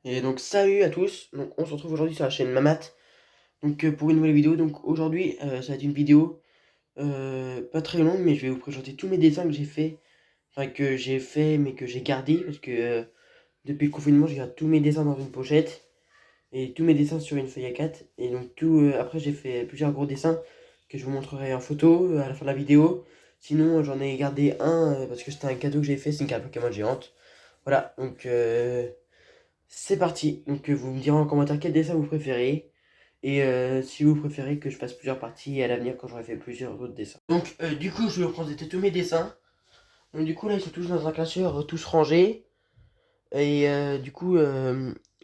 Et donc salut à tous, donc on se retrouve aujourd'hui sur la chaîne Mamat, donc pour une nouvelle vidéo. Donc aujourd'hui ça va être une vidéo pas très longue, mais je vais vous présenter tous mes dessins que j'ai fait, enfin que j'ai fait mais que j'ai gardé, parce que depuis le confinement je garde tous mes dessins dans une pochette, et tous mes dessins sur une feuille A4, et donc tout, après j'ai fait plusieurs gros dessins que je vous montrerai en photo à la fin de la vidéo. Sinon j'en ai gardé un parce que c'était un cadeau que j'ai fait, c'est une carte Pokémon géante. Voilà, donc c'est parti. Donc vous me direz en commentaire quel dessin vous préférez. Et si vous préférez que je fasse plusieurs parties à l'avenir quand j'aurai fait plusieurs autres dessins. Donc du coup je vais reprendre tous mes dessins. Donc du coup là ils sont tous dans un classeur, tous rangés. Et du coup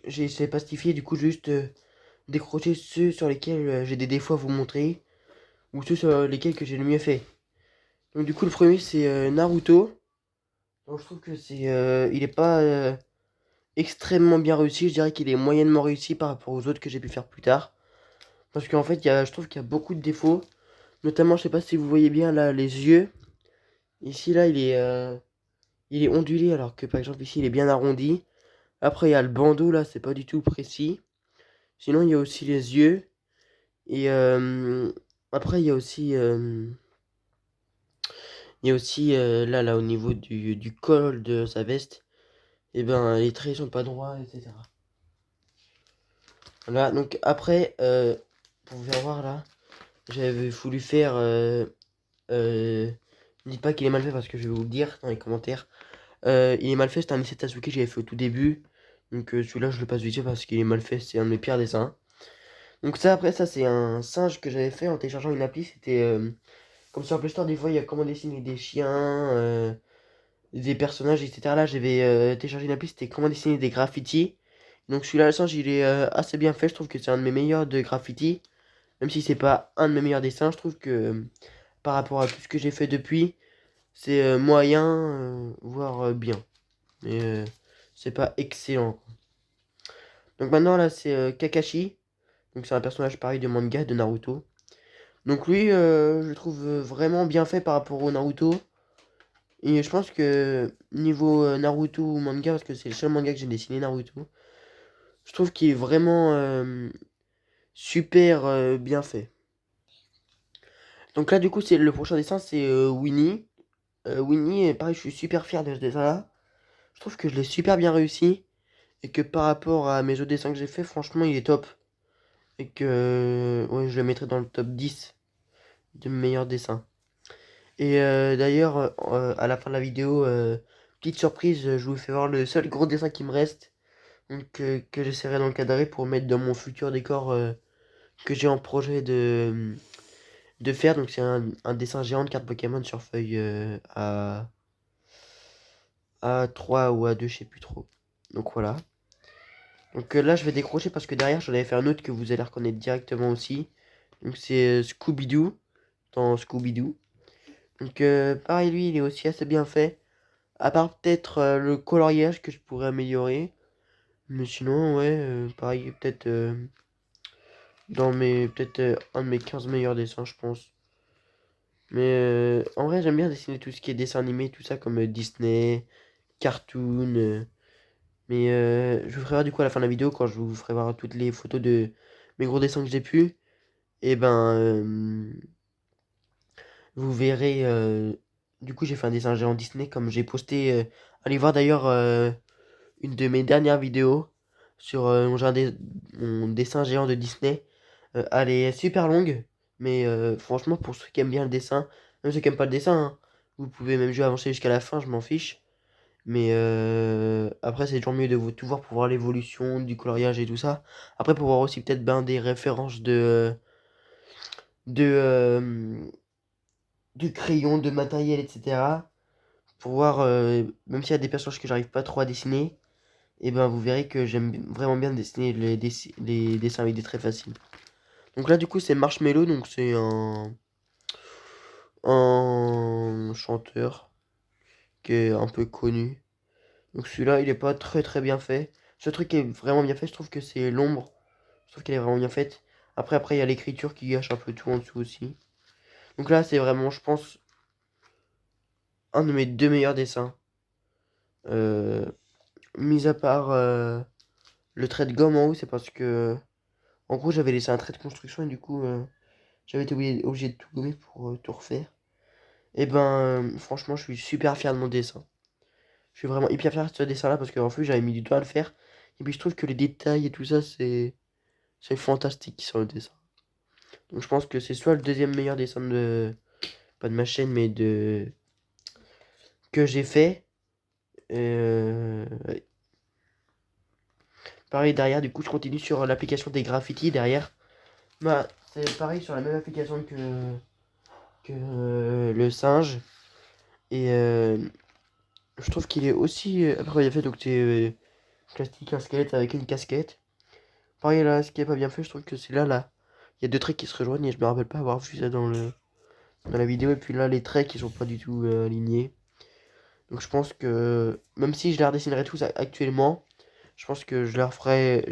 j'ai essayé de pacifier, du coup juste décrocher ceux sur lesquels j'ai des défauts à vous montrer. Ou ceux sur lesquels que j'ai le mieux fait. Donc du coup le premier c'est Naruto. Donc je trouve que il est pas extrêmement bien réussi. Je dirais qu'il est moyennement réussi par rapport aux autres que j'ai pu faire plus tard. Parce qu'en fait, je trouve qu'il y a beaucoup de défauts. Notamment, je sais pas si vous voyez bien là, les yeux. Ici, là, il est ondulé, alors que par exemple, ici, il est bien arrondi. Après, il y a le bandeau, là, c'est pas du tout précis. Sinon, il y a aussi les yeux. Et après, là, au niveau du col de sa veste, et ben, les traits sont pas droits, etc. Voilà, donc après, pour vous faire voir là, j'avais voulu faire. Euh, ne dites pas qu'il est mal fait parce que je vais vous le dire dans les commentaires. Il est mal fait, c'est un essai de Sasuke que j'avais fait au tout début. Donc celui-là, je le passe vite fait parce qu'il est mal fait, c'est un de mes pires dessins. Donc ça, après, ça, c'est un singe que j'avais fait en téléchargeant une appli. C'était comme sur Apple Store, des fois, il y a comment dessiner des chiens, des personnages, etc. Là, j'avais téléchargé une appli, c'était comment dessiner des graffitis. Donc celui-là, le singe, il est assez bien fait. Je trouve que c'est un de mes meilleurs de graffiti. Même si c'est pas un de mes meilleurs dessins, je trouve que par rapport à tout ce que j'ai fait depuis, c'est moyen, voire bien. Mais c'est pas excellent, quoi. Donc maintenant là c'est Kakashi. Donc c'est un personnage pareil de manga de Naruto. Donc lui je le trouve vraiment bien fait par rapport au Naruto. Et je pense que niveau Naruto manga, parce que c'est le seul manga que j'ai dessiné Naruto, je trouve qu'il est vraiment super bien fait. Donc là du coup c'est le prochain dessin, c'est Winnie. Winnie, pareil, je suis super fier de ce dessin là. Je trouve que je l'ai super bien réussi. Et que par rapport à mes autres dessins que j'ai fait, franchement, il est top. Et que ouais, je le mettrai dans le top 10 de mes meilleurs dessins. Et d'ailleurs, à la fin de la vidéo, petite surprise, je vous fais voir le seul gros dessin qui me reste. Donc, que j'essaierai d'encadrer pour mettre dans mon futur décor que j'ai en projet de faire. Donc, c'est un dessin géant de carte Pokémon sur feuille A3 ou A2, je sais plus trop. Donc voilà. Donc là, je vais décrocher parce que derrière, j'en avais fait un autre que vous allez reconnaître directement aussi. Donc c'est Scooby-Doo, dans Scooby-Doo. Donc pareil, lui, il est aussi assez bien fait. À part peut-être le coloriage que je pourrais améliorer. Mais sinon, ouais, pareil, peut-être peut-être un de mes 15 meilleurs dessins, je pense. Mais en vrai, j'aime bien dessiner tout ce qui est dessin animé, tout ça, comme Disney, cartoon. Mais je vous ferai voir du coup à la fin de la vidéo, quand je vous ferai voir toutes les photos de mes gros dessins que j'ai pu. Et ben, vous verrez. Du coup, j'ai fait un dessin géant Disney, comme j'ai posté. Allez voir d'ailleurs une de mes dernières vidéos sur mon dessin géant de Disney. Elle est super longue, mais franchement, pour ceux qui aiment bien le dessin, même ceux qui aiment pas le dessin, hein, vous pouvez même jouer avancer jusqu'à la fin, je m'en fiche. Mais après, c'est toujours mieux de tout voir pour voir l'évolution du coloriage et tout ça. Après, pour voir aussi peut-être ben, des références de, de crayons, de matériel, etc. Pour voir, même s'il y a des personnages que j'arrive pas trop à dessiner, et ben vous verrez que j'aime vraiment bien dessiner les dessins avec des traits faciles. Donc là, du coup, c'est Marshmello, donc c'est un chanteur qui est un peu connu. Donc celui-là, il est pas très très bien fait. Ce truc qui est vraiment bien fait, je trouve que c'est l'ombre. Je trouve qu'elle est vraiment bien faite. Après, il y a l'écriture qui gâche un peu tout en dessous aussi. Donc là, c'est vraiment, je pense, un de mes deux meilleurs dessins. Euh, Mis à part le trait de gomme en haut, c'est parce que, en gros, j'avais laissé un trait de construction et du coup, j'avais été obligé de tout gommer pour tout refaire. Et ben, franchement, je suis super fier de mon dessin. Je suis vraiment hyper fier de ce dessin-là parce qu'en plus, j'avais mis du temps à le faire. Et puis, je trouve que les détails et tout ça, c'est fantastique sur le dessin. Donc, je pense que c'est soit le deuxième meilleur dessin de, pas de ma chaîne, mais de, que j'ai fait. Ouais. Pareil, derrière, du coup, je continue sur l'application des graffitis derrière. Bah, c'est pareil sur la même application que le singe. Et je trouve qu'il est aussi. Après, il a fait donc c'est plastique, un squelette avec une casquette. Pareil, là, ce qui est pas bien fait, je trouve que c'est là. Il y a deux traits qui se rejoignent et je me rappelle pas avoir vu ça dans la vidéo. Et puis là, les traits qui sont pas du tout alignés. Donc je pense que même si je les redessinerai tous actuellement, je pense que j'en ferai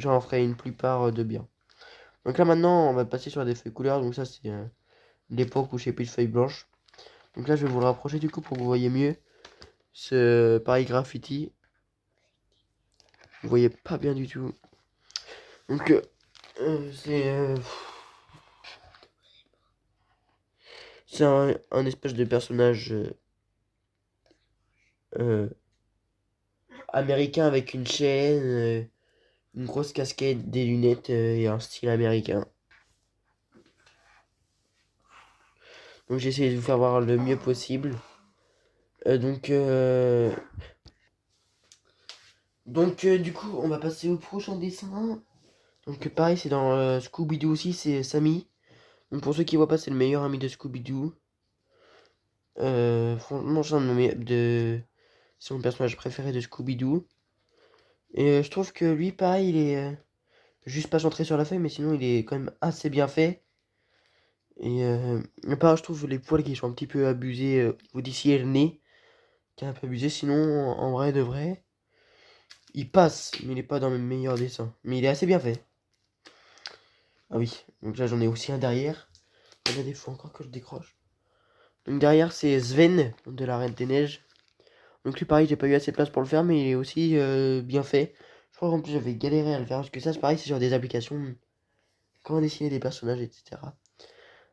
une plupart de bien. Donc là maintenant, on va passer sur des feuilles couleurs. Donc ça, c'est l'époque où j'ai plus de feuilles blanches. Donc là, je vais vous le rapprocher du coup pour que vous voyez mieux. Ce pareil graffiti. Vous voyez pas bien du tout. Donc c'est un espèce de personnage euh, américain avec une chaîne, une grosse casquette, des lunettes et un style américain. Donc j'ai essayé de vous faire voir le mieux possible. Euh, donc, euh, du coup, on va passer au prochain dessin. Donc pareil, c'est dans Scooby-Doo aussi, c'est Sammy. Donc pour ceux qui voient pas, c'est le meilleur ami de Scooby-Doo. Franchement, c'est mon personnage préféré de Scooby-Doo. Et je trouve que lui, pareil, il est juste pas centré sur la feuille, mais sinon il est quand même assez bien fait. Et à part, je trouve les poils qui sont un petit peu abusés au d'ici et le nez, qui est un peu abusé. Sinon, en vrai de vrai, il passe, mais il est pas dans mes meilleurs dessins. Mais il est assez bien fait. Ah oui, donc là j'en ai aussi un derrière. Il y en a des fois encore que je décroche. Donc derrière, c'est Sven de la Reine des Neiges. Donc lui, pareil, j'ai pas eu assez de place pour le faire, mais il est aussi bien fait. Je crois qu'en plus, j'avais galéré à le faire, parce que ça, c'est pareil, c'est sur des applications, comment dessiner des personnages, etc.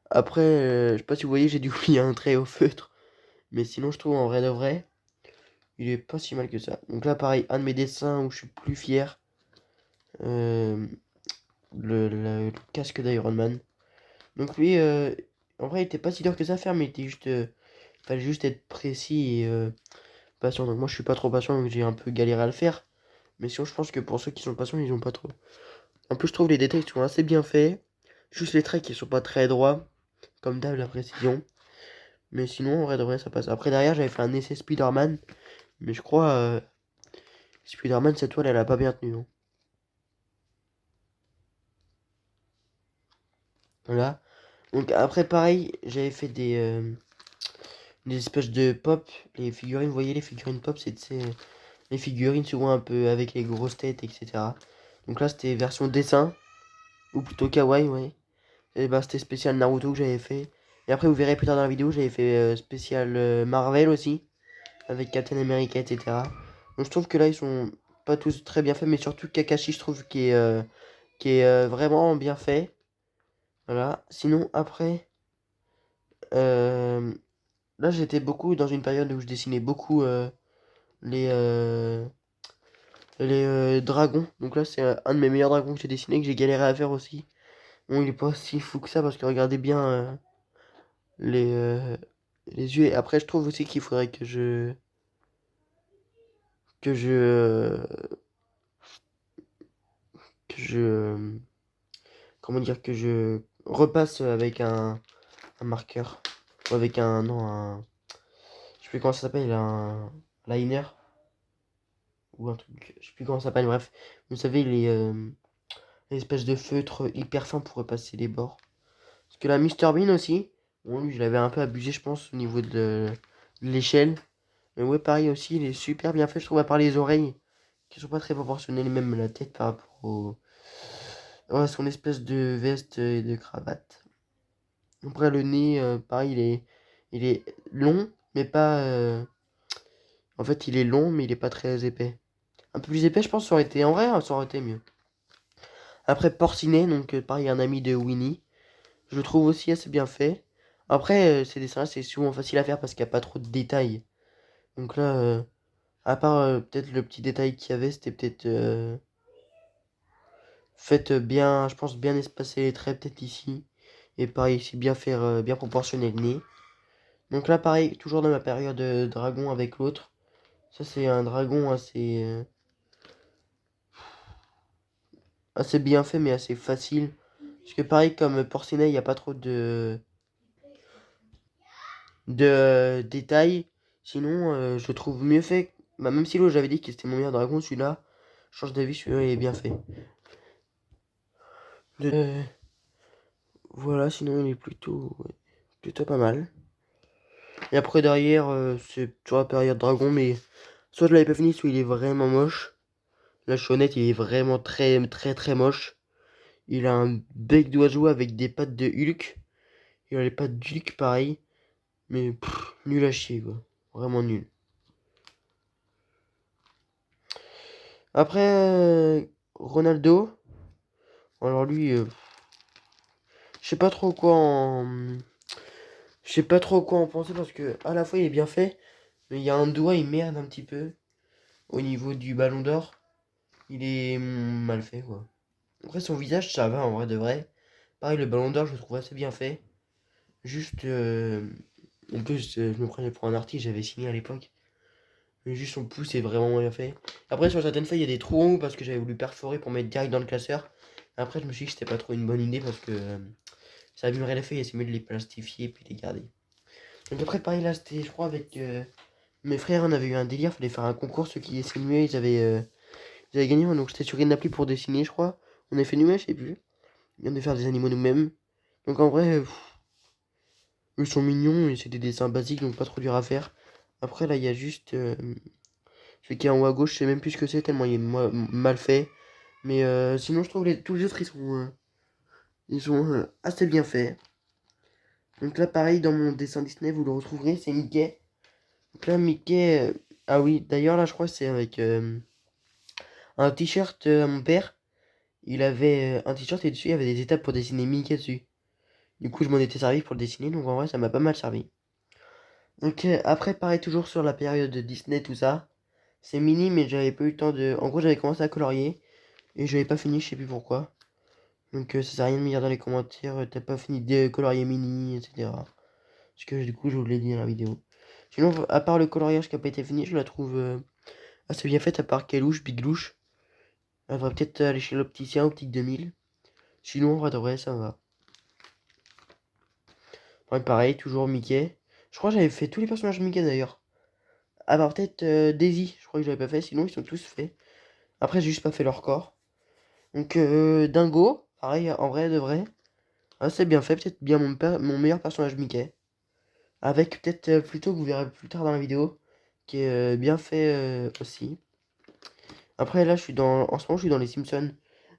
Après, je sais pas si vous voyez, j'ai dû oublier un trait au feutre. Mais sinon, je trouve en vrai de vrai, il est pas si mal que ça. Donc là, pareil, un de mes dessins où je suis plus fier. euh, le casque d'Iron Man. Donc lui, en vrai, il était pas si dur que ça à faire, mais il était juste, fallait juste être précis et patient. Donc moi, je suis pas trop patient, donc j'ai un peu galéré à le faire. Mais sinon, je pense que pour ceux qui sont patients, ils ont pas trop. En plus, je trouve les détails sont assez bien faits. Juste les traits qui sont pas très droits, comme d'hab, la précision. Mais sinon, en vrai de vrai, ça passe. Après, derrière, j'avais fait un essai Spider-Man. Mais je crois, Spider-Man, cette toile, elle a pas bien tenu, hein. Voilà. Donc après, pareil, j'avais fait des espèces de pop. Les figurines, vous voyez, les figurines pop, c'est tu sais, les figurines souvent un peu avec les grosses têtes, etc. Donc là, c'était version dessin, ou plutôt kawaii, ouais. Et bah, c'était spécial Naruto que j'avais fait. Et après, vous verrez plus tard dans la vidéo, j'avais fait spécial Marvel aussi, avec Captain America, etc. Donc je trouve que là, ils sont pas tous très bien faits, mais surtout Kakashi, je trouve, qui est vraiment bien fait. Voilà. Sinon, après, euh, là, j'étais beaucoup dans une période où je dessinais beaucoup les, euh, les dragons. Donc là, c'est un de mes meilleurs dragons que j'ai dessiné, que j'ai galéré à faire aussi. Bon, il est pas si fou que ça, parce que regardez bien les, euh, les yeux. Et après, je trouve aussi qu'il faudrait que je, euh, que je, comment dire, que je repasse avec un marqueur. Ou avec un, non, je sais plus comment ça s'appelle, un liner. Ou un truc, je sais plus comment ça s'appelle, bref. Vous savez, l'espèce de feutre hyper fin pour repasser les bords. Parce que la Mr Bean aussi, bon, lui, je l'avais un peu abusé, je pense, au niveau de l'échelle. Mais ouais, pareil aussi, il est super bien fait, je trouve, à part les oreilles, qui sont pas très proportionnelles, même la tête par rapport à son espèce de veste et de cravate. Après, le nez, pareil, il est long, mais pas. En fait, il est long, mais il est pas très épais. Un peu plus épais, je pense, ça aurait été. En vrai, ça aurait été mieux. Après Porcinet, donc pareil, un ami de Winnie. Je le trouve aussi assez bien fait. Après, ces dessins-là, c'est souvent facile à faire parce qu'il n'y a pas trop de détails. Donc là, à part peut-être le petit détail qu'il y avait, c'était peut-être fait bien, je pense bien espacer les traits peut-être ici. Et pareil ici, bien faire, bien proportionner le nez. Donc là, pareil, toujours dans ma période dragon avec l'autre. Ça, c'est un dragon assez bien fait, mais assez facile. Parce que pareil, comme Porcinet, il n'y a pas trop de détails. Sinon, je le trouve mieux fait. Bah, même si l'autre, j'avais dit que c'était mon meilleur dragon, celui-là, je change d'avis, celui-là, il est bien fait. Voilà, sinon, il est plutôt pas mal. Et après, derrière, c'est toujours la période dragon, mais soit je l'avais pas fini, soit il est vraiment moche. La chaunette, il est vraiment très, très, très moche. Il a un bec d'oiseau avec des pattes de Hulk. Il a les pattes d'Hulk, pareil. Mais nul à chier, quoi. Vraiment nul. Après, Ronaldo. Alors lui, je sais pas trop quoi en... Je sais pas trop quoi en penser parce que à la fois il est bien fait, mais il y a un doigt, il merde un petit peu. Au niveau du ballon d'or, il est mal fait, quoi. Après son visage, ça va en vrai de vrai. Pareil, le ballon d'or, je le trouve assez bien fait. Juste, en plus, je me prenais pour un artiste, j'avais signé à l'époque. Mais juste son pouce est vraiment bien fait. Après, sur certaines feuilles, il y a des trous en haut parce que j'avais voulu perforer pour mettre direct dans le classeur. Après, je me suis dit que c'était pas trop une bonne idée parce que ça abîmerait les feuilles et c'est mieux de les plastifier et puis les garder. Donc après, pareil, là, c'était, je crois, avec mes frères, on avait eu un délire, fallait faire un concours, ceux qui dessinaient mieux, ils avaient gagné, donc j'étais sur une appli pour dessiner, je crois. On a fait nous-mêmes, je sais plus. On vient de faire des animaux nous-mêmes. Donc en vrai, ils sont mignons et c'est des dessins basiques, donc pas trop dur à faire. Après, là, il y a juste celui qui est en haut à gauche, je sais même plus ce que c'est, tellement il est mal fait. Mais sinon, je trouve tous les autres, ils sont assez bien faits. Donc là, pareil, dans mon dessin Disney, vous le retrouverez, c'est Mickey. Donc là, Mickey, ah oui, d'ailleurs, là, je crois que c'est avec un t-shirt à mon père. Il avait un t-shirt et dessus, il y avait des étapes pour dessiner Mickey dessus. Du coup, je m'en étais servi pour le dessiner, donc en vrai, ça m'a pas mal servi. Donc après, pareil, toujours sur la période de Disney, tout ça. C'est mini, mais j'avais pas eu le temps de... En gros, j'avais commencé à colorier et j'avais pas fini, je sais plus pourquoi. Donc ça sert à rien de me dire dans les commentaires, t'as pas fini de colorier mini, etc. Parce que du coup, je vous l'ai dit dans la vidéo. Sinon, à part le coloriage qui a pas été fini, je la trouve assez bien faite, à part Kelouche, Big Louche. Elle devrait peut-être aller chez l'opticien, Optique 2000. Sinon, en vrai, de vrai, ça va. Ouais, pareil, toujours Mickey. Je crois que j'avais fait tous les personnages Mickey d'ailleurs. À part peut-être Daisy, je crois que j'avais pas fait, sinon ils sont tous faits. Après, j'ai juste pas fait leur corps. Donc, Dingo, pareil, en vrai, de vrai. Assez bien fait, peut-être bien mon meilleur personnage Mickey. Avec peut-être plutôt que vous verrez plus tard dans la vidéo, qui est bien fait aussi. Après, là, en ce moment, je suis dans les Simpsons.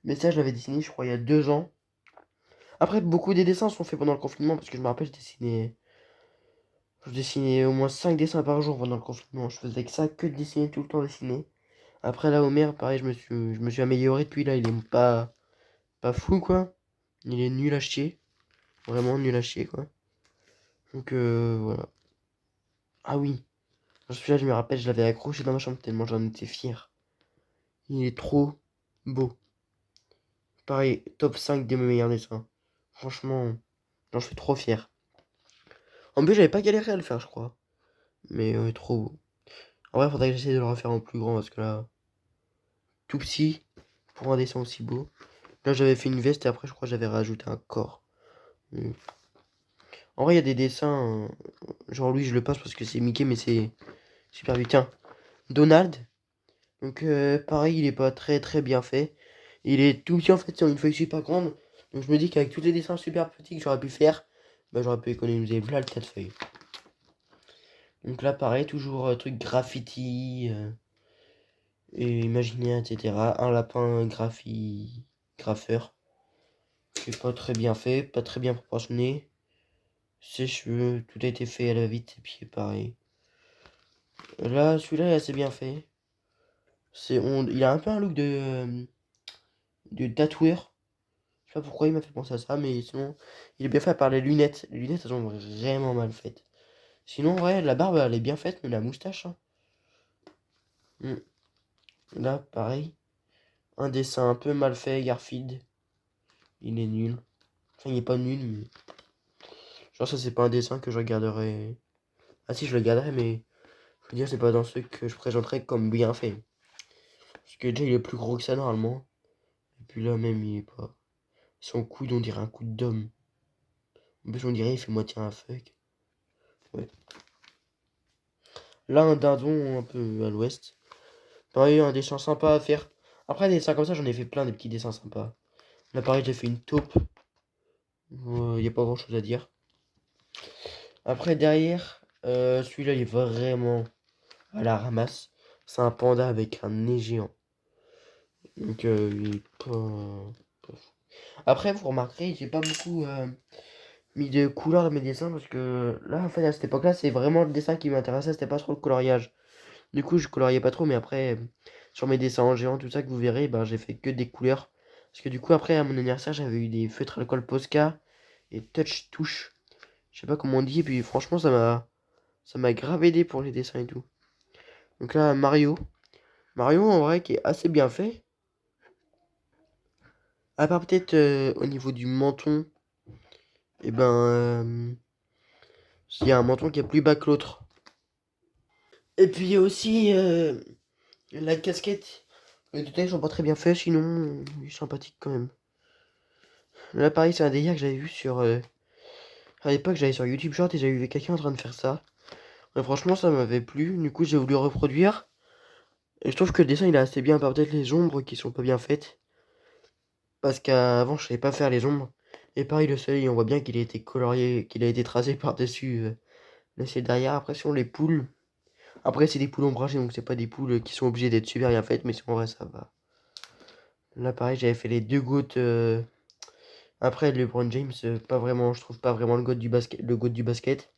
Mais ça, je l'avais dessiné, je crois, il y a 2 ans. Après, beaucoup des dessins sont faits pendant le confinement, parce que je me rappelle, je dessinais au moins 5 dessins par jour pendant le confinement. Je faisais que ça, que de dessiner, tout le temps dessiner. Après, là, Homer, pareil, je me suis amélioré depuis, là, il est pas fou, quoi. Il est nul à chier. Vraiment nul à chier, quoi. Donc, voilà. Ah oui. Celui-là, je me rappelle, je l'avais accroché dans ma chambre tellement j'en étais fier. Il est trop beau. Pareil, top 5 des meilleurs dessins. Franchement, j'en suis trop fier. En plus, j'avais pas galéré à le faire, je crois. Mais trop beau. En vrai, faudrait que j'essaie de le refaire en plus grand parce que là, tout petit pour un dessin aussi beau. Là, j'avais fait une veste et après, je crois que j'avais rajouté un corps. Mais en vrai, il y a des dessins. Genre, lui, je le passe parce que c'est Mickey, mais c'est super vite. Tiens, Donald. Donc, pareil, il est pas très très bien fait. Il est tout petit en fait sur une feuille super grande. Donc, je me dis qu'avec tous les dessins super petits que j'aurais pu faire, bah, j'aurais pu économiser là le tas de feuilles. Donc là, pareil, toujours truc graffiti et imaginaire, etc. Un lapin graffeur. C'est pas très bien fait, pas très bien proportionné. Ses cheveux, tout a été fait à la vite, ses pieds pareil. Là, celui-là est assez bien fait. Il a un peu un look de tatoueur. sais pas pourquoi il m'a fait penser à ça, mais sinon, il est bien fait à part les lunettes. Les lunettes, elles sont vraiment mal faites. Sinon, ouais, la barbe, elle est bien faite, mais la moustache, hein. Hmm. Là, pareil. Un dessin un peu mal fait, Garfield. Il est nul. Enfin, il est pas nul, mais... Genre, ça, c'est pas un dessin que je regarderais... Ah si, je le garderais, mais... Je veux dire, c'est pas dans ceux que je présenterais comme bien fait. Parce que déjà, il est plus gros que ça, normalement. Et puis là, même, il est pas... Son coude, on dirait un coude d'homme. En plus, on dirait il fait moitié un fuck. Ouais. Là, un dindon un peu à l'ouest. Pareil, un dessin sympa à faire. Après, des dessins comme ça, j'en ai fait plein, des petits dessins sympas. Là, pareil, j'ai fait une taupe. Il n'y a pas grand chose à dire. Après, derrière, celui-là, il est vraiment à la ramasse. C'est un panda avec un nez géant. Donc, il est pas fou. Après, vous remarquerez, j'ai pas beaucoup mis de couleurs dans mes dessins parce que là, en fait, à cette époque-là, c'est vraiment le dessin qui m'intéressait, c'était pas trop le coloriage. Du coup, je coloriais pas trop, mais après, sur mes dessins en géant, tout ça que vous verrez, ben, j'ai fait que des couleurs. Parce que du coup, après, à mon anniversaire, j'avais eu des feutres à alcool Posca et Touch Touche. Je sais pas comment on dit, et puis franchement, ça m'a grave aidé pour les dessins et tout. Donc là, Mario. Mario, en vrai, qui est assez bien fait. À part peut-être au niveau du menton, et ben, il y a un menton qui est plus bas que l'autre. Et puis aussi, la casquette. Les détails sont pas très bien faits, sinon, il est sympathique quand même. Là, pareil, c'est un délire que j'avais vu sur. À l'époque, j'allais sur YouTube Short et j'avais vu quelqu'un en train de faire ça. Et franchement, ça m'avait plu. Du coup, j'ai voulu reproduire. Et je trouve que le dessin, il est assez bien. Par peut-être les ombres qui sont pas bien faites. Parce qu'avant, je savais pas faire les ombres. Et pareil, le soleil, on voit bien qu'il a été colorié, qu'il a été tracé par-dessus. Là, c'est derrière. Après, sur les poules. Après, c'est des poules ombragées, donc c'est pas des poules qui sont obligées d'être super bien faites. Mais en vrai, ça va. Là, pareil, j'avais fait les deux gouttes. Après, LeBron James, pas vraiment. Je trouve pas vraiment le goût du basket. Le goût du basket.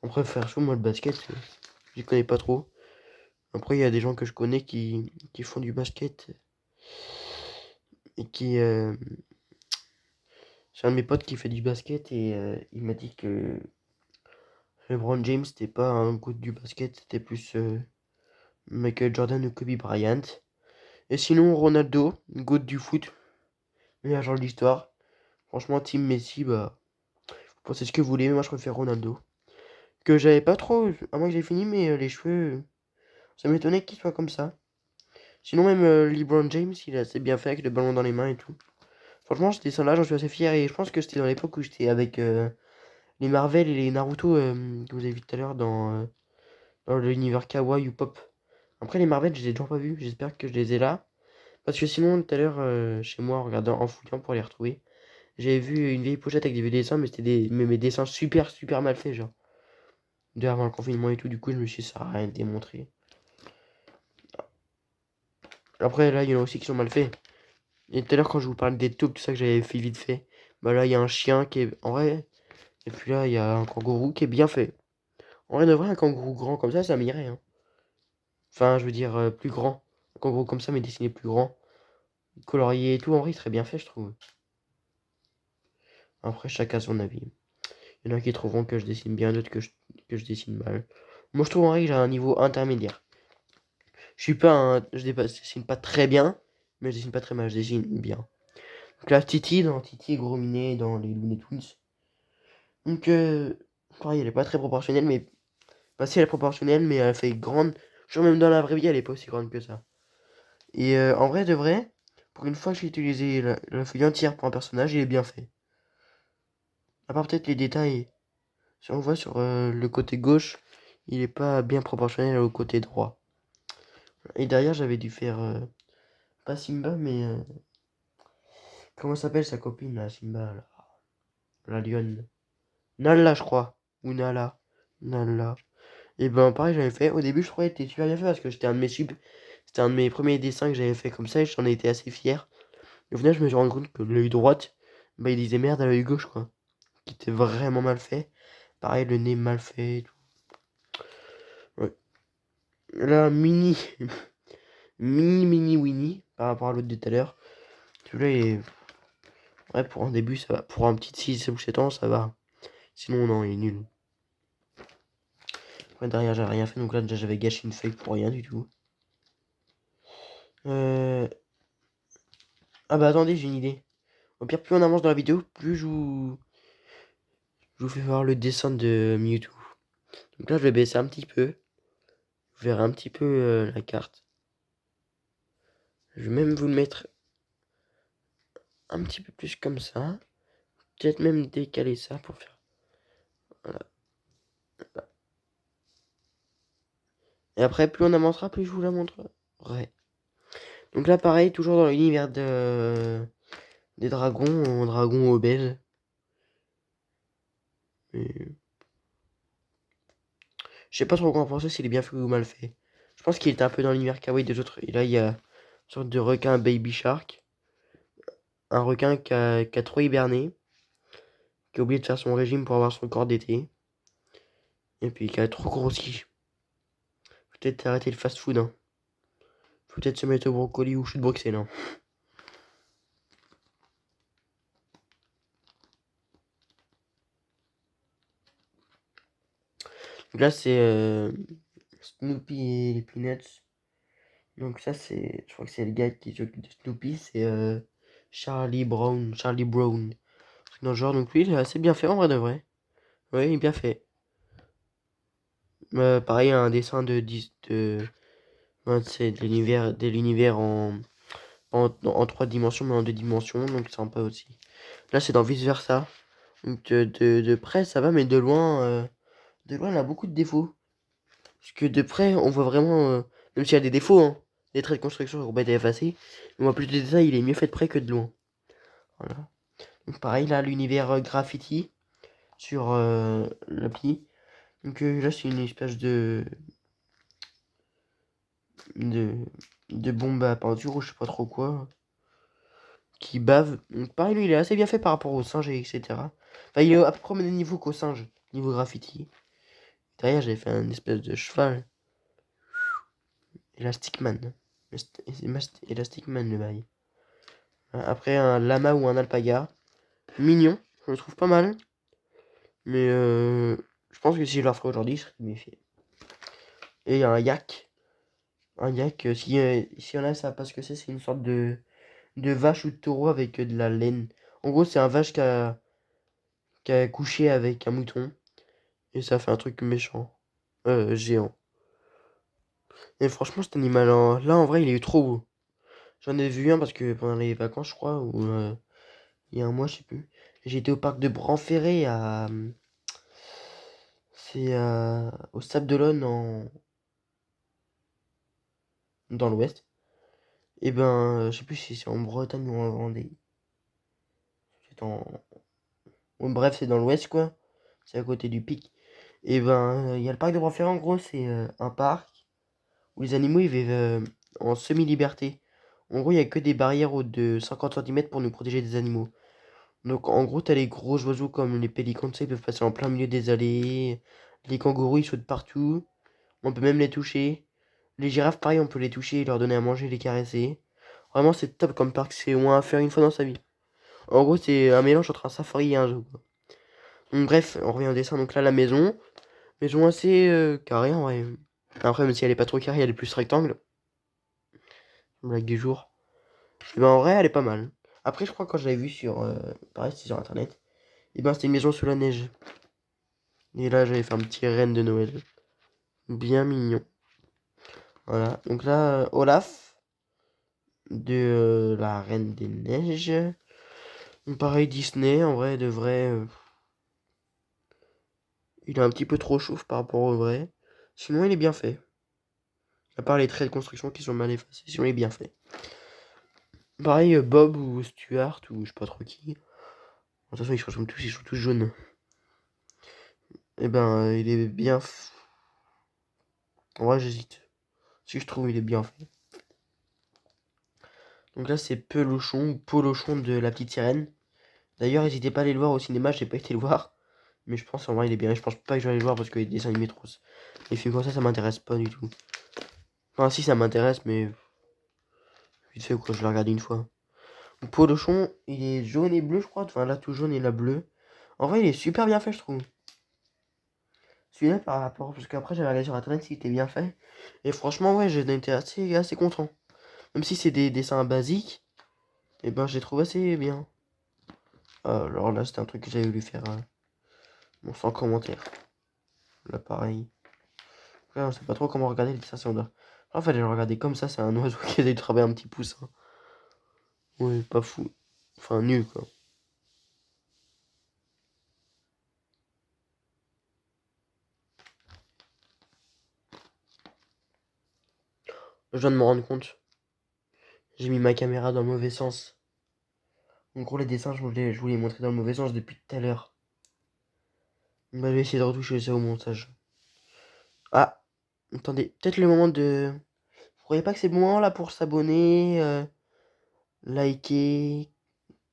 Après, faire chaud, moi, le basket, j'y connais pas trop. Après, il y a des gens que je connais qui font du basket et qui. C'est un de mes potes qui fait du basket et il m'a dit que LeBron James, c'était pas un goût du basket, c'était plus Michael Jordan ou Kobe Bryant. Et sinon, Ronaldo, goût du foot, meilleur joueur de l'histoire. Franchement, Team Messi, bah, vous pensez ce que vous voulez, mais moi je préfère Ronaldo. Que j'avais pas trop, à moins que j'ai fini, mais les cheveux, ça m'étonnait qu'il soit comme ça. Sinon, même LeBron James, il est assez bien fait avec le ballon dans les mains et tout. Franchement, ce dessin-là, j'en suis assez fier et je pense que c'était dans l'époque où j'étais avec les Marvel et les Naruto que vous avez vu tout à l'heure dans l'univers Kawaii ou Pop. Après, les Marvel, je les ai toujours pas vus. J'espère que je les ai là. Parce que sinon, tout à l'heure, chez moi, en regardant, en fouillant pour les retrouver, j'avais vu une vieille pochette avec des vieux dessins, mais c'était mes dessins super, super mal faits, genre. Dès avant le confinement et tout, du coup, je me suis dit, ça a rien démontré. Après, là, il y en a aussi qui sont mal faits. Et tout à l'heure, quand je vous parlais des taupes, tout ça que j'avais fait vite fait, bah là, il y a un chien qui est. En vrai. Et puis là, il y a un kangourou qui est bien fait. En vrai, de vrai, un kangourou grand comme ça m'irait, hein. Enfin, je veux dire, plus grand. Un kangourou comme ça, mais dessiné plus grand. Colorié et tout, en vrai, il serait bien fait, je trouve. Après, chacun son avis. Il y en a qui trouveront que je dessine bien, d'autres que je dessine mal. Moi, je trouve en vrai que j'ai un niveau intermédiaire. Je suis pas un. Dessine pas très bien, mais je dessine pas très mal, je dessine bien. Donc là, Titi, dans Titi et Gros Minet, dans les Looney Tunes. Donc, pareil, elle est pas très proportionnelle, mais. Bah, si, elle est proportionnelle, mais elle fait grande. Genre, même dans la vraie vie, elle est pas aussi grande que ça. Et en vrai, de vrai, pour une fois que j'ai utilisé la feuille entière pour un personnage, il est bien fait. À part peut-être les détails. Si on voit sur le côté gauche, il est pas bien proportionnel au côté droit. Et derrière, j'avais dû faire. Pas Simba, mais. Comment s'appelle sa copine, là, Simba, là? La lionne. Nala, je crois. Ou Nala. Nala. Et ben, pareil, j'avais fait. Au début, je trouvais que c'était super bien fait parce que c'était un de mes premiers dessins que j'avais fait comme ça et j'en étais assez fier. Et au final, je me suis rendu compte que l'œil droite, bah, il disait merde à l'œil gauche, quoi. Qui était vraiment mal fait. Pareil, le nez mal fait et tout. Ouais. Là, mini. Mini Winnie par rapport à l'autre de tout à l'heure. Celui-là, Ouais, pour un début, ça va. Pour un petit 6 ou 7 ans, ça va. Sinon, non, il est nul. Ouais, derrière, j'avais rien fait, donc là, déjà, j'avais gâché une feuille pour rien du tout. Ah bah attendez, j'ai une idée. Au pire, plus on avance dans la vidéo, plus je vous fais voir le dessin de Mewtwo. Donc là, je vais baisser un petit peu. Vous verrez un petit peu la carte. Je vais même vous le mettre un petit peu plus comme ça. Peut-être même décaler ça pour faire... Voilà. Et après, plus on avancera, plus je vous la montrerai. Donc là, pareil, toujours dans l'univers des dragons, un dragon obèse. Et... Je sais pas trop quoi en penser, s'il est bien fait ou mal fait. Je pense qu'il était un peu dans l'univers kawaii des autres. Et là, il y a une sorte de requin baby shark. Un requin qui a trop hiberné. Qui a oublié de faire son régime pour avoir son corps d'été. Et puis qui a trop grossi. Faut peut-être arrêter le fast food. Hein. Faut peut-être se mettre au brocoli ou chou de Bruxelles. Hein. Donc là, c'est Snoopy et les Peanuts. Donc ça, c'est... Je crois que c'est le gars qui s'occupe de Snoopy. C'est Charlie Brown. Charlie Brown. Dans le genre, donc lui, il est assez bien fait en vrai de vrai. Oui, il est bien fait. Pareil, un dessin c'est de l'univers en 3 dimensions, mais en 2 dimensions, donc c'est sympa aussi. Là, c'est dans Vice Versa. Donc de près, ça va, mais de loin, il a beaucoup de défauts. Parce que de près, on voit vraiment, même s'il y a des défauts, hein, des traits de construction qui ont pas été effacés, on voit plus de détails, il est mieux fait de près que de loin. Voilà. Donc pareil, là, l'univers graffiti sur l'appli. Donc là, c'est une espèce de, de bombe à peinture ou je sais pas trop quoi. Qui bave. Donc pareil, lui, il est assez bien fait par rapport aux singes, etc. Enfin, il est à peu près au même niveau qu'aux singes, niveau graffiti. Derrière, j'avais fait un espèce de cheval. Elastic Man. Elastic Man, le bail. Après, un lama ou un alpaga. Mignon, je le trouve pas mal. Mais je pense que si je le referais aujourd'hui, je serais méfié. Et un yak. Un yak, si y en a, ça parce que c'est une sorte de vache ou de taureau avec de la laine. En gros, c'est un vache qui a couché avec un mouton. Et ça fait un truc méchant. Géant. Et franchement, cet animal, là, en vrai, il est trop beau. J'en ai vu un parce que pendant les vacances, je crois, ou il y a un mois, je sais plus. J'étais au parc de Branferré c'est au Sable d'Olonne dans l'ouest. Et ben, je sais plus si c'est en Bretagne ou en Vendée. C'est en... Bon, bref, c'est dans l'ouest, quoi. C'est à côté du pic. Et ben, il y a le parc de Branferré, en gros, c'est un parc où les animaux, ils vivent en semi-liberté. En gros, il n'y a que des barrières de 50 centimètres pour nous protéger des animaux. Donc en gros, t'as les gros oiseaux comme les pélicans, tu sais, ils peuvent passer en plein milieu des allées. Les kangourous, ils sautent partout. On peut même les toucher. Les girafes, pareil, on peut les toucher, leur donner à manger, les caresser. Vraiment, c'est top comme parc, c'est au moins à faire une fois dans sa vie. En gros, c'est un mélange entre un safari et un zoo, quoi. Donc bref, on revient au dessin. Donc là, la maison. Maison assez carrée, en vrai. Après, même si elle est pas trop carrée, elle est plus rectangle. Blague du jour. Et ben en vrai, elle est pas mal. Après, je crois que quand je l'avais vu sur... pareil, c'était sur internet. Et ben c'était une maison sous la neige. Et là, j'avais fait un petit renne de Noël. Bien mignon. Voilà. Donc là, Olaf, de la Reine des Neiges. Donc, pareil, Disney, en vrai, de vrai. Il est un petit peu trop chauffe par rapport au vrai. Sinon, il est bien fait. À part les traits de construction qui sont mal effacés. Sinon, il est bien fait. Pareil, Bob ou Stuart ou je sais pas trop qui. De toute façon, ils sont tous jaunes. Et ben, il est bien. En vrai, j'hésite. Si je trouve, il est bien fait. Donc là, c'est Pelochon ou Polochon de la petite sirène. D'ailleurs, n'hésitez pas à aller le voir au cinéma, j'ai pas été le voir. Mais je pense en vrai il est bien. Je pense pas que je vais aller le voir parce que les dessins animés trop. Les films comme ça m'intéresse pas du tout. Enfin si ça m'intéresse mais vite fait quoi, je vais regarder une fois. Polochon, il est jaune et bleu, je crois. Enfin, là, tout jaune et là, bleu. En vrai, il est super bien fait, je trouve. Celui-là, par rapport... Parce qu'après, j'avais regardé sur Internet s'il était bien fait. Et franchement, ouais, j'ai été assez content. Même si c'est des dessins basiques, et ben, je les trouve assez bien. Alors là, c'était un truc que j'avais voulu faire. Bon, sans commentaire. Là, pareil. Après, on sait pas trop comment regarder les dessins secondaires. En fait, je le regarder comme ça, c'est un oiseau qui essaie de travailler un petit poussin. Ouais, pas fou. Enfin, nul, quoi. Je viens de me rendre compte. J'ai mis ma caméra dans le mauvais sens. En gros, les dessins, je voulais les montrer dans le mauvais sens depuis tout à l'heure. Bah, je vais essayer de retoucher ça au montage. Ah, attendez, peut-être le moment de... Vous croyez pas que c'est le moment là pour s'abonner, liker,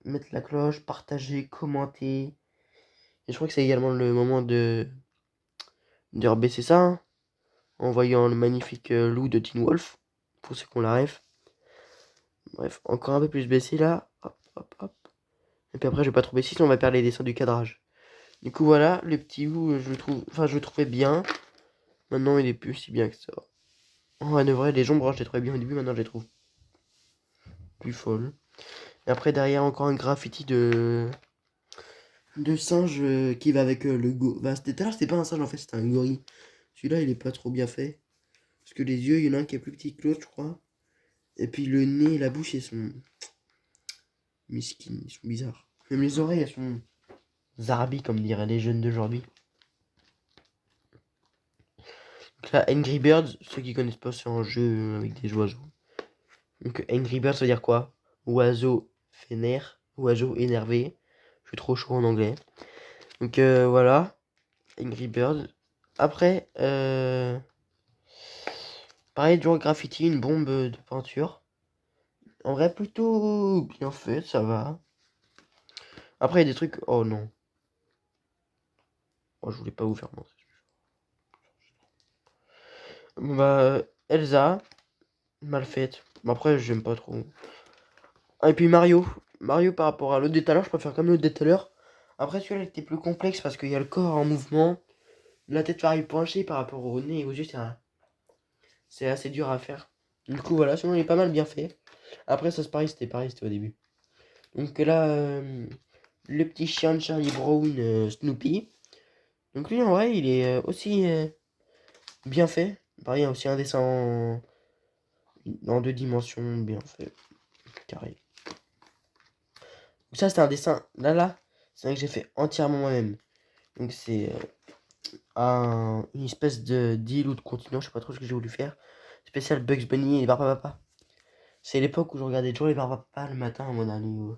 mettre la cloche, partager, commenter. Et je crois que c'est également le moment de rebaisser ça, hein, en voyant le magnifique loup de Teen Wolf, pour ceux qui ont la ref. Bref, encore un peu plus baissé là. Hop, hop, hop. Et puis après, je vais pas trop baisser, sinon on va perdre les dessins du cadrage. Du coup, voilà, le petit loup, je le trouvais bien. Maintenant, il est plus si bien que ça. En vrai, de vrai, les ombres, je les trouvais bien au début, maintenant, je les trouve plus folles. Et après, derrière, encore un graffiti de singe qui va avec le go. Bah, tout à l'heure, c'était pas un singe en fait, c'était un gorille. Celui-là, il est pas trop bien fait. Parce que les yeux, il y en a un qui est plus petit que l'autre, je crois. Et puis le nez et la bouche, ils sont mesquines, ils sont bizarres. Même les oreilles, elles sont zarbi, comme diraient les jeunes d'aujourd'hui. Donc là, Angry Birds, ceux qui connaissent pas, c'est un jeu avec des oiseaux. Donc Angry Birds, ça veut dire quoi? Oiseau vénère, oiseau énervé. Je suis trop chaud en anglais. Donc voilà, Angry Birds. Après, pareil, du graffiti, une bombe de peinture. En vrai, plutôt bien fait, ça va. Après, il y a des trucs... Oh non. Oh, je voulais pas vous faire montrer. Bah, Elsa, mal faite. Mais après, j'aime pas trop. Ah, et puis Mario. Mario, par rapport à l'autre de tout à l'heure, je préfère comme l'autre de tout à l'heure. Après, celui-là, il était plus complexe parce qu'il y a le corps en mouvement. La tête pareil penchée par rapport au nez et aux yeux, c'est assez dur à faire. Du coup, voilà, sinon, il est pas mal bien fait. Après, ça, c'est pareil, c'était au début. Donc là, le petit chien de Charlie Brown, Snoopy. Donc lui, en vrai, il est aussi bien fait. Pareil, il y a aussi un dessin en 2 dimensions, bien fait, carré. Donc ça, c'est un dessin, là, c'est vrai que j'ai fait entièrement moi-même. Donc c'est une espèce de d'île ou de continent, je sais pas trop ce que j'ai voulu faire. Spécial Bugs Bunny et les Barbapapa. C'est l'époque où je regardais toujours les Barbapapa le matin avant d'aller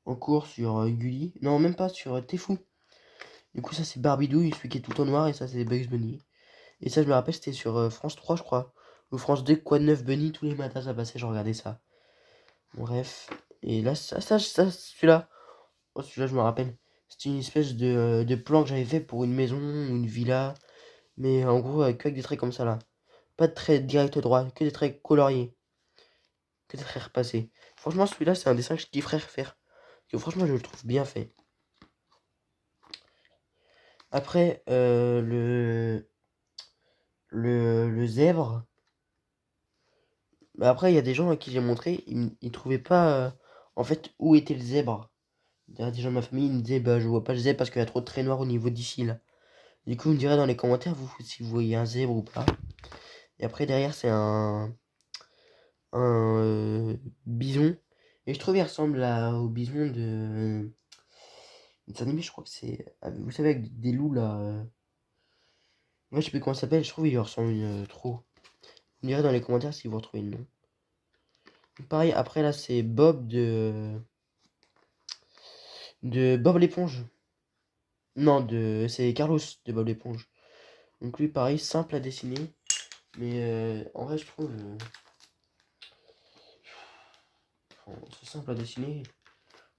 en cours sur Gulli. Non, même pas sur T'es fou. Du coup, ça c'est Barbidouille, celui qui est tout en noir, et ça c'est Bugs Bunny. Et ça, je me rappelle, c'était sur France 3, je crois. Ou France 2, quoi de neuf Bunny, tous les matins ça passait, je regardais ça. Bref. Et là, celui-là. Oh, celui-là, je me rappelle. C'était une espèce de plan que j'avais fait pour une maison ou une villa. Mais en gros, avec des traits comme ça, là. Pas de traits direct droit, que des traits coloriés. Que des traits repassés. Franchement, celui-là, c'est un dessin que je kifferais refaire. Parce que franchement, je le trouve bien fait. Après, le zèbre. Bah après, il y a des gens à qui j'ai montré, ils trouvaient pas en fait où était le zèbre. Il y a des gens de ma famille, ils me disaient bah je vois pas le zèbre parce qu'il y a trop de traits noirs au niveau d'ici là. Du coup, vous me direz dans les commentaires vous si vous voyez un zèbre ou pas. Et après derrière c'est un bison. Et je trouve il ressemble au bison de dessin animé, je crois que c'est. Vous savez avec des loups là. Ouais, je sais plus comment ça s'appelle, je trouve il lui ressemble trop. Vous me direz dans les commentaires si vous retrouvez le nom. Pareil, après là c'est Bob de Bob l'éponge. Non, c'est Carlos de Bob l'éponge. Donc lui, pareil, simple à dessiner. Mais en vrai, je trouve... c'est simple à dessiner.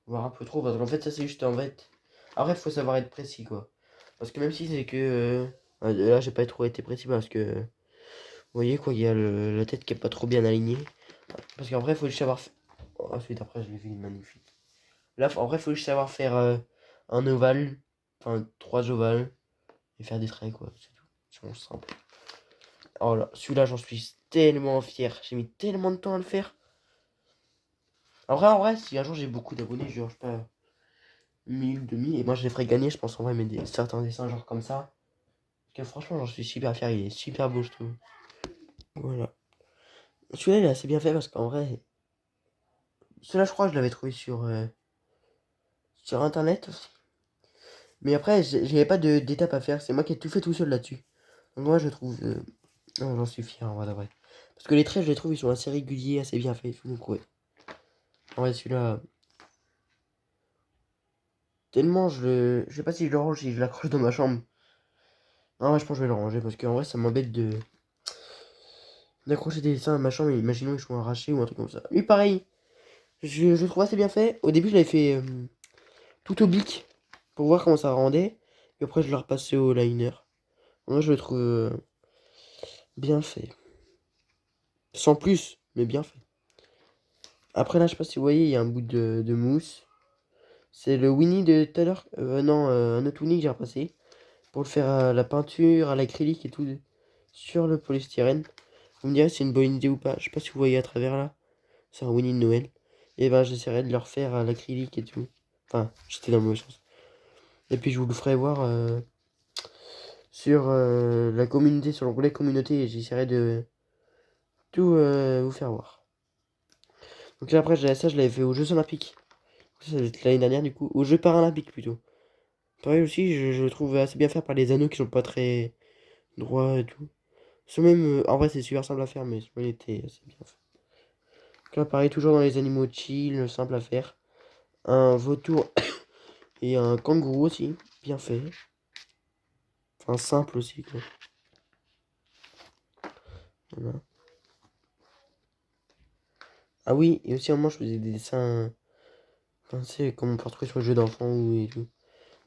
Voire un peu trop. Parce qu'en fait, ça, c'est juste en fait... Après, il faut savoir être précis, quoi. Parce que même si c'est que... là, j'ai pas trop été précis parce que... Vous voyez, quoi, il y a la tête qui est pas trop bien alignée. Parce qu'en vrai, il faut juste savoir... ensuite après je l'ai fait magnifique. Là, en vrai, il faut juste savoir faire un ovale, enfin 3 ovales, et faire des traits, quoi. C'est tout. C'est vraiment simple. Oh là, celui-là, j'en suis tellement fier. J'ai mis tellement de temps à le faire. En vrai, si un jour j'ai beaucoup d'abonnés, je sais pas, 1000, 2000, et moi je les ferai gagner, je pense en vrai, mais certains dessins, genre comme ça. Parce que franchement, j'en suis super fier, il est super beau, je trouve. Voilà. Celui-là, il est assez bien fait parce qu'en vrai, celui-là, je crois que je l'avais trouvé sur internet aussi. Mais après, j'avais pas d'étape à faire, c'est moi qui ai tout fait tout seul là-dessus. Donc moi, je trouve, j'en suis fier en vrai, de vrai. Parce que les traits, je les trouve, ils sont assez réguliers, assez bien faits. Donc ouais. En vrai, celui-là, tellement je sais pas si je le range, si je l'accroche dans ma chambre. Non, ouais, je pense que je vais le ranger parce qu'en vrai, ça m'embête d'accrocher des dessins à ma chambre. Et imaginons qu'ils soient arrachés ou un truc comme ça. Lui, pareil, je le trouve assez bien fait. Au début, je l'avais fait tout au bic pour voir comment ça rendait. Et après, je l'ai repassé au liner. Moi, je le trouve bien fait. Sans plus, mais bien fait. Après, là, je sais pas si vous voyez, il y a un bout de mousse. C'est le Winnie de tout à l'heure. Non, un autre Winnie que j'ai repassé. Pour le faire à la peinture, à l'acrylique et tout. Sur le polystyrène. Vous me direz si c'est une bonne idée ou pas. Je sais pas si vous voyez à travers là. C'est un Winnie de Noël. Et ben, j'essaierai de le refaire à l'acrylique et tout. Enfin, j'étais dans le mauvais sens. Et puis, je vous le ferai voir sur la communauté, sur l'onglet communauté. Et j'essaierai de tout vous faire voir. Donc là, après, ça, je l'avais fait aux Jeux Olympiques. Ça doit être l'année dernière, du coup. Aux Jeux Paralympiques, plutôt. Pareil aussi, je le trouve assez bien fait par les anneaux qui sont pas très droits et tout. Ce même, en vrai, c'est super simple à faire, mais celui-là était assez bien fait. Donc là, pareil, toujours dans les animaux chill, simple à faire. Un vautour et un kangourou aussi, bien fait. Enfin, simple aussi, quoi. Voilà. Ah oui, et aussi, à un moment, je faisais des dessins. Enfin, c'est comme on peut retrouver sur le jeu d'enfant ou et tout.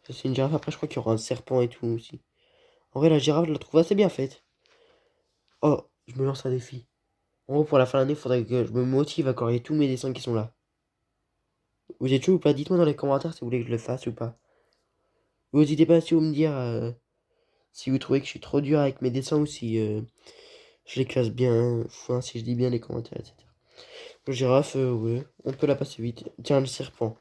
Ça, c'est une girafe. Après, je crois qu'il y aura un serpent et tout aussi. En vrai, la girafe, je la trouve assez bien faite. Oh, je me lance un défi. En gros, pour la fin de l'année, il faudrait que je me motive à corriger tous mes dessins qui sont là. Vous êtes chaud ou pas? Dites-moi dans les commentaires si vous voulez que je le fasse ou pas. Vous n'hésitez pas si vous me dire si vous trouvez que je suis trop dur avec mes dessins ou si je les classe bien, enfin, si je dis bien les commentaires, etc. La girafe, ouais, on peut la passer vite. Tiens, le serpent.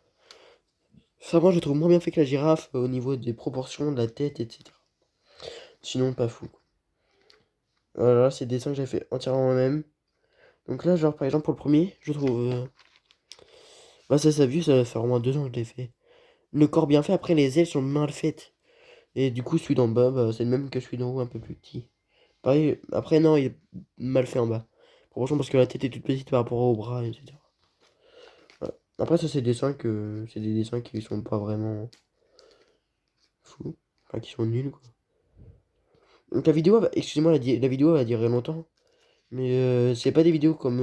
Ça, moi, je le trouve moins bien fait que la girafe au niveau des proportions, de la tête, etc. Sinon, pas fou. Voilà, c'est des dessins que j'ai fait entièrement moi-même. Donc là, genre, par exemple, pour le premier, je trouve... bah, ça s'est vu, ça va faire au moins 2 ans que je l'ai fait. Le corps bien fait, après, les ailes sont mal faites. Et du coup, celui d'en bas, bah, c'est le même que celui d'en haut, un peu plus petit. Pareil, après, non, il est mal fait en bas. Franchement, parce que la tête est toute petite par rapport aux bras, etc. Voilà. Après, ça, c'est des dessins qui sont pas vraiment fous. Enfin, qui sont nuls, quoi. Donc, excusez-moi, la vidéo va durer longtemps. Mais c'est pas des vidéos comme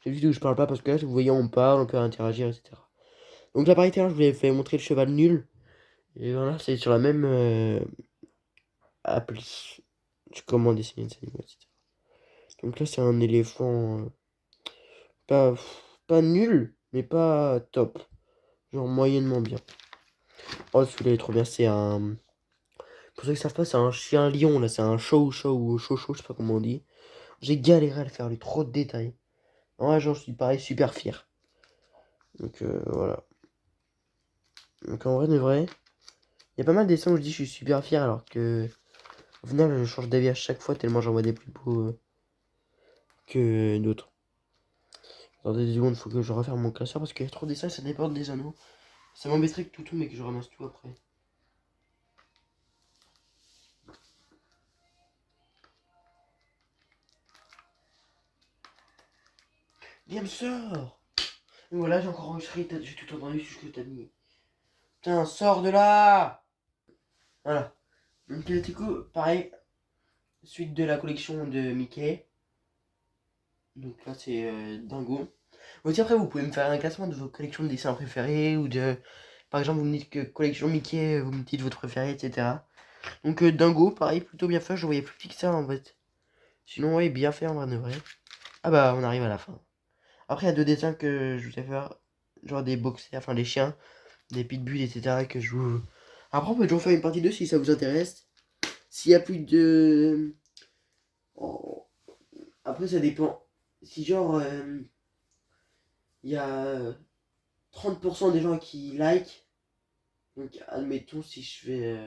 les vidéos où je parle pas, parce que là, vous voyez, on parle, on peut interagir, etc. Donc, là, pareil, tout à l'heure, je vous avais fait montrer le cheval nul. Et voilà, c'est sur la même appli. Comment dessiner des animaux, etc. Donc là, c'est un éléphant pas, pas nul, mais pas top. Genre moyennement bien. Oh, celui-là est trop bien. C'est un. Pour ceux qui savent pas, c'est un chien lion. Là, c'est un chow ou chow, je sais pas comment on dit. J'ai galéré à le faire, lui, trop de détails. Ouais, j'en suis pareil, super fier. Donc voilà. Donc en vrai, de vrai, il y a pas mal de dessins où je dis je suis super fier alors que. Au final, je change d'avis à chaque fois tellement j'en vois des plus beaux que d'autres. Attendez 2 secondes, faut que je refaire mon classeur parce qu'il y a trop de dessins et ça déborde des anneaux. Ça m'embêterait que tout, mais que je ramasse tout après. Viens, me sort! Et voilà, j'ai encore enregistré, j'ai tout entendu sur ce que t'as dit. Putain, sors de là! Voilà. Donc, du coup, pareil, suite de la collection de Mickey. Donc là, c'est Dingo. Aussi, après, vous pouvez me faire un classement de vos collections de dessins préférés ou de. Par exemple, vous me dites que collection Mickey, vous me dites votre préféré, etc. Donc, Dingo, pareil, plutôt bien fait. Je le voyais plus petit que ça en fait. Sinon, ouais, bien fait en vrai de vrai. Ah bah, on arrive à la fin. Après, il y a 2 dessins que je voulais faire, genre des boxers, enfin des chiens, des pitbulls, etc. que je vous... Après, on peut toujours faire une partie 2 si ça vous intéresse. S'il y a plus de... Oh. Après, ça dépend. Si genre, il y a 30% des gens qui like, donc admettons si je fais...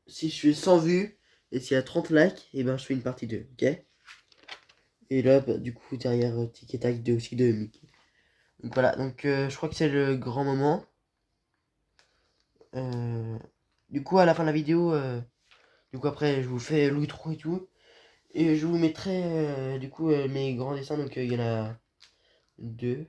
si je fais 100 vues, et s'il y a 30 likes, et ben je fais une partie 2, ok? Et là, bah, du coup, derrière Tic et Tac, aussi de Mickey. Donc voilà, donc je crois que c'est le grand moment. Euh, du coup, à la fin de la vidéo, du coup après, je vous fais l'outro et tout. Et je vous mettrai, du coup, mes grands dessins, donc il y en a 2.